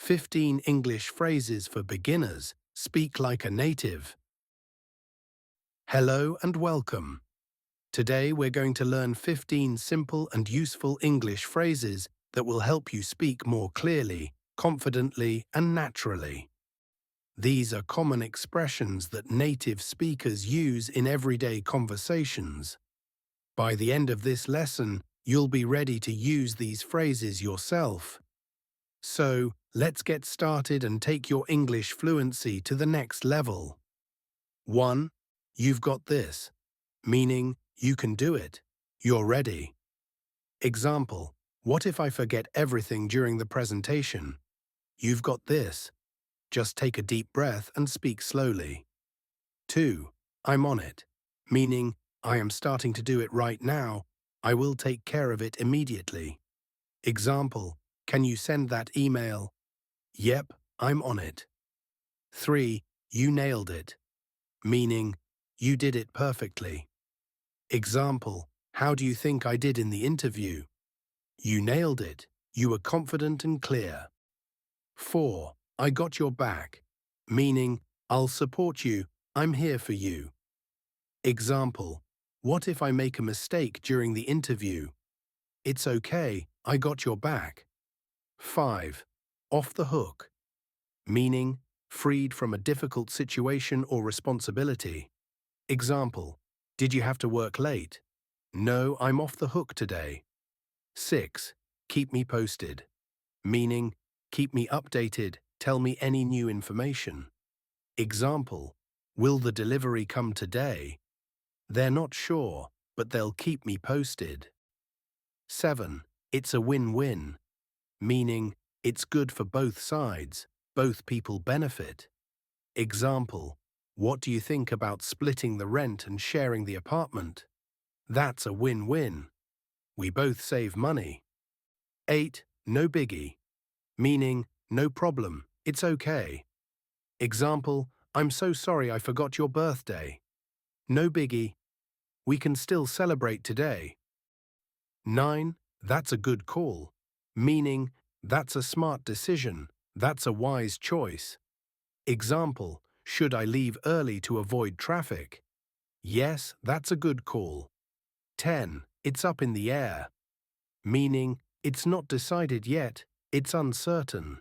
15 English phrases for beginners. Speak like a native. Hello and welcome. Today we're going to learn 15 simple and useful English phrases that will help you speak more clearly, confidently, and naturally. These are common expressions that native speakers use in everyday conversations. By the end of this lesson, you'll be ready to use these phrases yourself. So, let's get started and take your English fluency to the next level. 1. You've got this, meaning you can do it. You're ready. Example, what if I forget everything during the presentation? You've got this. Just take a deep breath and speak slowly. 2. I'm on it, meaning I am starting to do it right now. I will take care of it immediately. Example, can you send that email? Yep, I'm on it. 3. You nailed it, meaning you did it perfectly. Example, how do you think I did in the interview? You nailed it. You were confident and clear. 4. I got your back, meaning I'll support you. I'm here for you. Example, what if I make a mistake during the interview? It's okay, I got your back. 5. Off the hook, meaning freed from a difficult situation or responsibility. Example, did you have to work late? No, I'm off the hook today. 6. Keep me posted, meaning keep me updated, tell me any new information. Example, will the delivery come today? They're not sure, but they'll keep me posted. 7. It's a win-win, meaning it's good for both sides, both people benefit. Example, what do you think about splitting the rent and sharing the apartment? That's a win-win. We both save money. 8. No biggie, meaning no problem, it's okay. Example, I'm so sorry I forgot your birthday. No biggie. We can still celebrate today. 9. That's a good call, meaning that's a smart decision, that's a wise choice. Example, should I leave early to avoid traffic? Yes, that's a good call. 10. It's up in the air, meaning it's not decided yet, it's uncertain.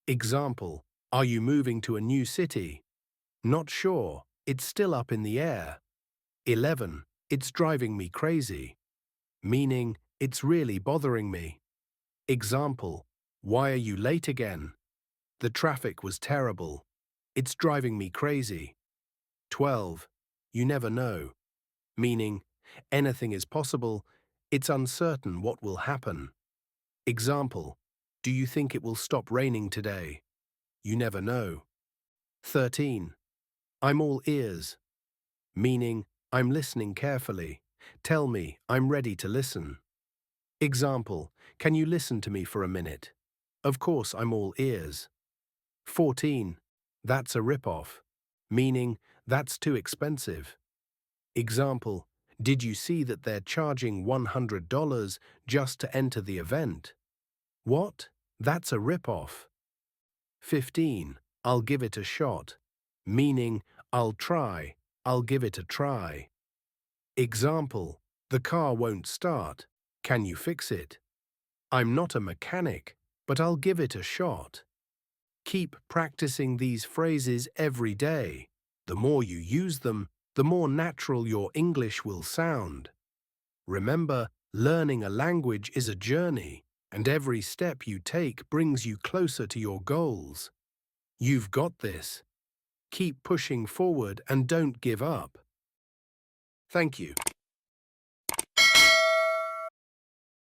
Example, are you moving to a new city? Not sure, it's still up in the air. 11. It's driving me crazy, meaning it's really bothering me. Example, why are you late again? The traffic was terrible. It's driving me crazy. 12. You never know, meaning anything is possible, it's uncertain what will happen. Example, do you think it will stop raining today? You never know. 13. I'm all ears, meaning I'm listening carefully. Tell me, I'm ready to listen. Example, can you listen to me for a minute? Of course, I'm all ears. 14. That's a ripoff, meaning that's too expensive. Example, did you see that they're charging $100 just to enter the event? What? That's a ripoff. 15. I'll give it a shot, meaning I'll try, I'll give it a try. Example, the car won't start. Can you fix it? I'm not a mechanic, but I'll give it a shot. Keep practicing these phrases every day. The more you use them, the more natural your English will sound. Remember, learning a language is a journey, and every step you take brings you closer to your goals. You've got this. Keep pushing forward and don't give up. Thank you.